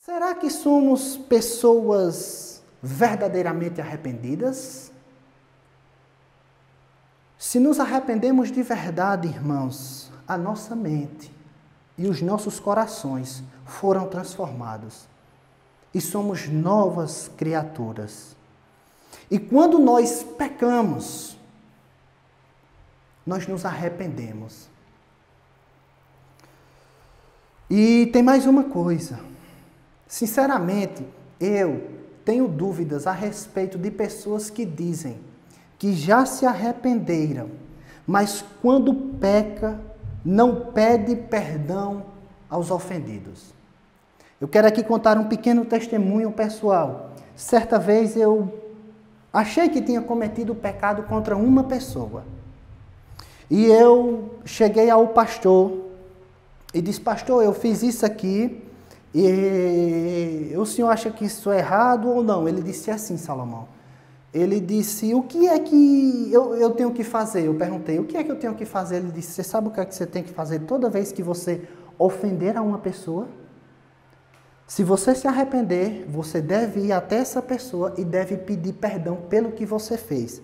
Será que somos pessoas verdadeiramente arrependidas? Se nos arrependemos de verdade, irmãos, a nossa mente e os nossos corações foram transformados e somos novas criaturas. E quando nós pecamos, nós nos arrependemos. E tem mais uma coisa. Sinceramente, eu tenho dúvidas a respeito de pessoas que dizem que já se arrependeram, mas quando peca, não pede perdão aos ofendidos. Eu quero aqui contar um pequeno testemunho pessoal. Certa vez eu achei que tinha cometido pecado contra uma pessoa. E eu cheguei ao pastor e disse: pastor, eu fiz isso aqui e o senhor acha que isso é errado ou não? Ele disse assim, Salomão. Ele disse: o que é que eu tenho que fazer? Eu perguntei: o que é que eu tenho que fazer? Ele disse: você sabe o que é que você tem que fazer toda vez que você ofender a uma pessoa? Se você se arrepender, você deve ir até essa pessoa e deve pedir perdão pelo que você fez.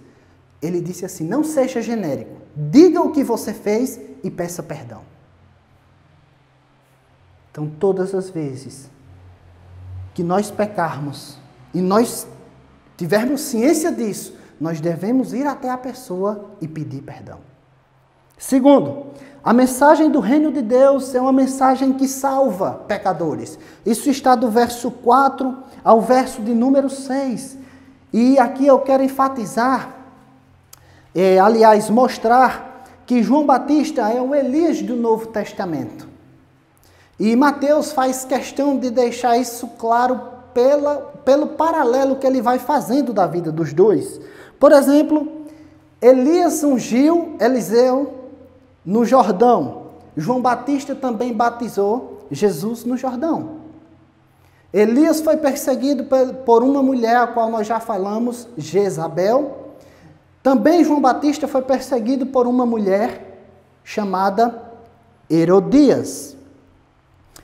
Ele disse assim: não seja genérico. Diga o que você fez e peça perdão. Então, todas as vezes que nós pecarmos e nós tivermos ciência disso, nós devemos ir até a pessoa e pedir perdão. Segundo, a mensagem do reino de Deus é uma mensagem que salva pecadores. Isso está do verso 4 ao verso de número 6. E aqui eu quero enfatizar, mostrar que João Batista é o Elias do Novo Testamento. E Mateus faz questão de deixar isso claro pelo paralelo que ele vai fazendo da vida dos dois. Por exemplo, Elias ungiu Eliseu no Jordão. João Batista também batizou Jesus no Jordão. Elias foi perseguido por uma mulher, a qual nós já falamos, Jezabel. Também João Batista foi perseguido por uma mulher chamada Herodias.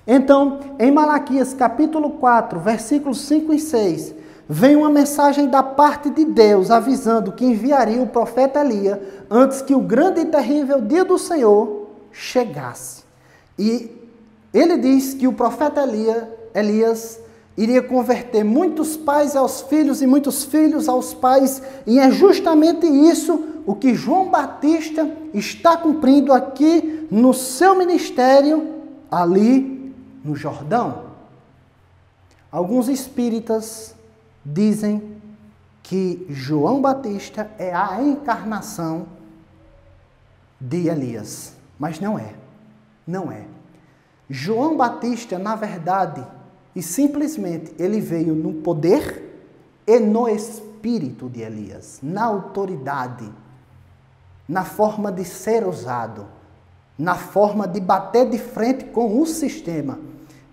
Então, em Malaquias capítulo 4, versículos 5 e 6, vem uma mensagem da parte de Deus avisando que enviaria o profeta Elias antes que o grande e terrível dia do Senhor chegasse. E ele diz que o profeta Elias iria converter muitos pais aos filhos e muitos filhos aos pais, e é justamente isso o que João Batista está cumprindo aqui no seu ministério ali no Jordão. Alguns espíritas dizem que João Batista é a encarnação de Elias, mas não é. Não é. João Batista, na verdade, e simplesmente, ele veio no poder e no espírito de Elias, na autoridade, na forma de ser usado, na forma de bater de frente com o sistema,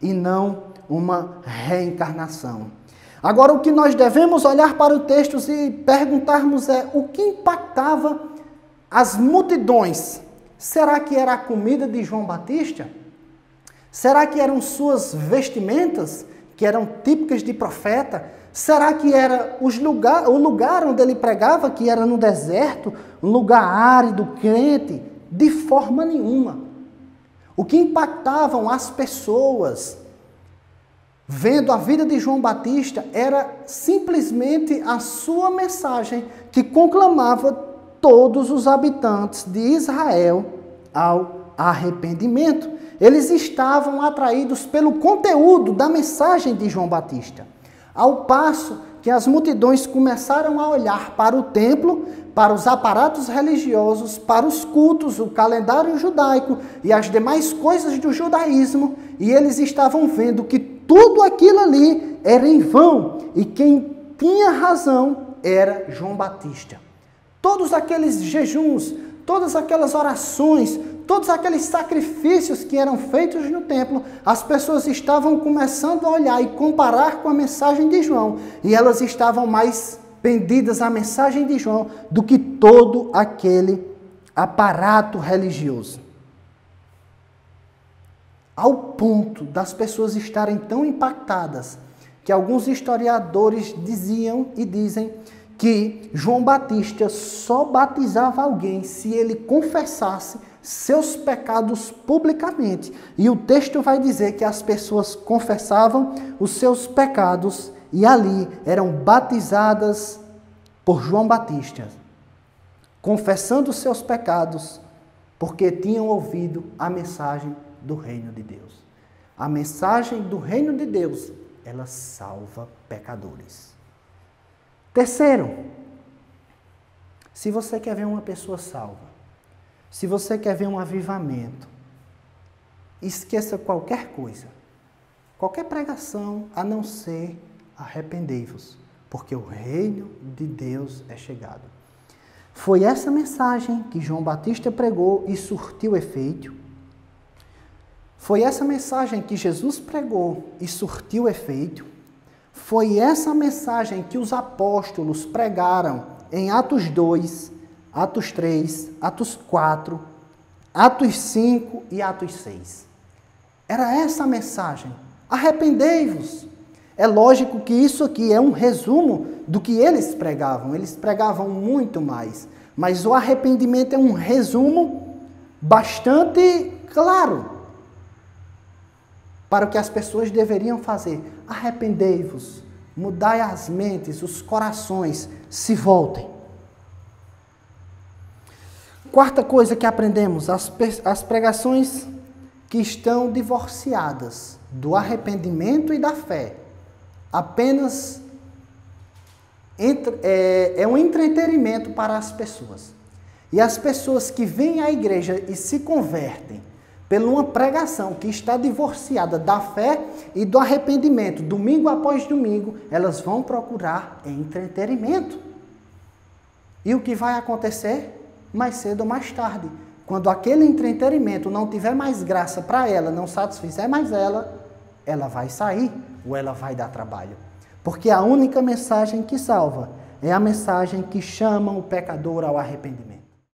e não uma reencarnação. Agora, o que nós devemos olhar para o texto e perguntarmos é: o que impactava as multidões? Será que era a comida de João Batista? Será que eram suas vestimentas, que eram típicas de profeta? Será que era o lugar onde ele pregava, que era no deserto, um lugar árido, quente? De forma nenhuma. O que impactavam as pessoas vendo a vida de João Batista era simplesmente a sua mensagem que conclamava todos os habitantes de Israel ao arrependimento. Eles estavam atraídos pelo conteúdo da mensagem de João Batista. Ao passo que as multidões começaram a olhar para o templo, para os aparatos religiosos, para os cultos, o calendário judaico e as demais coisas do judaísmo, e eles estavam vendo que tudo aquilo ali era em vão, e quem tinha razão era João Batista. Todos aqueles jejuns, todas aquelas orações, todos aqueles sacrifícios que eram feitos no templo, as pessoas estavam começando a olhar e comparar com a mensagem de João, e elas estavam mais pendidas à mensagem de João do que todo aquele aparato religioso. ao ponto das pessoas estarem tão impactadas que alguns historiadores diziam e dizem que João Batista só batizava alguém se ele confessasse seus pecados publicamente. E o texto vai dizer que as pessoas confessavam os seus pecados e ali eram batizadas por João Batista, confessando os seus pecados, porque tinham ouvido a mensagem do reino de Deus. A mensagem do reino de Deus, ela salva pecadores. Terceiro, se você quer ver uma pessoa salva, se você quer ver um avivamento, esqueça qualquer coisa, qualquer pregação, a não ser arrependei-vos, porque o reino de Deus é chegado. Foi essa mensagem que João Batista pregou e surtiu efeito. Foi essa mensagem que Jesus pregou e surtiu efeito. Foi essa mensagem que os apóstolos pregaram em Atos 2, Atos 3, Atos 4, Atos 5 e Atos 6. Era essa a mensagem. Arrependei-vos. É lógico que isso aqui é um resumo do que eles pregavam. Eles pregavam muito mais. Mas o arrependimento é um resumo bastante claro para o que as pessoas deveriam fazer. Arrependei-vos, mudai as mentes, os corações, se voltem. Quarta coisa que aprendemos, as pregações que estão divorciadas do arrependimento e da fé, apenas é um entretenimento para as pessoas. E as pessoas que vêm à igreja e se convertem por uma pregação que está divorciada da fé e do arrependimento, domingo após domingo, elas vão procurar entretenimento. E o que vai acontecer? Mais cedo ou mais tarde, quando aquele entretenimento não tiver mais graça para ela, não satisfizer mais ela vai sair ou ela vai dar trabalho. Porque a única mensagem que salva é a mensagem que chama o pecador ao arrependimento.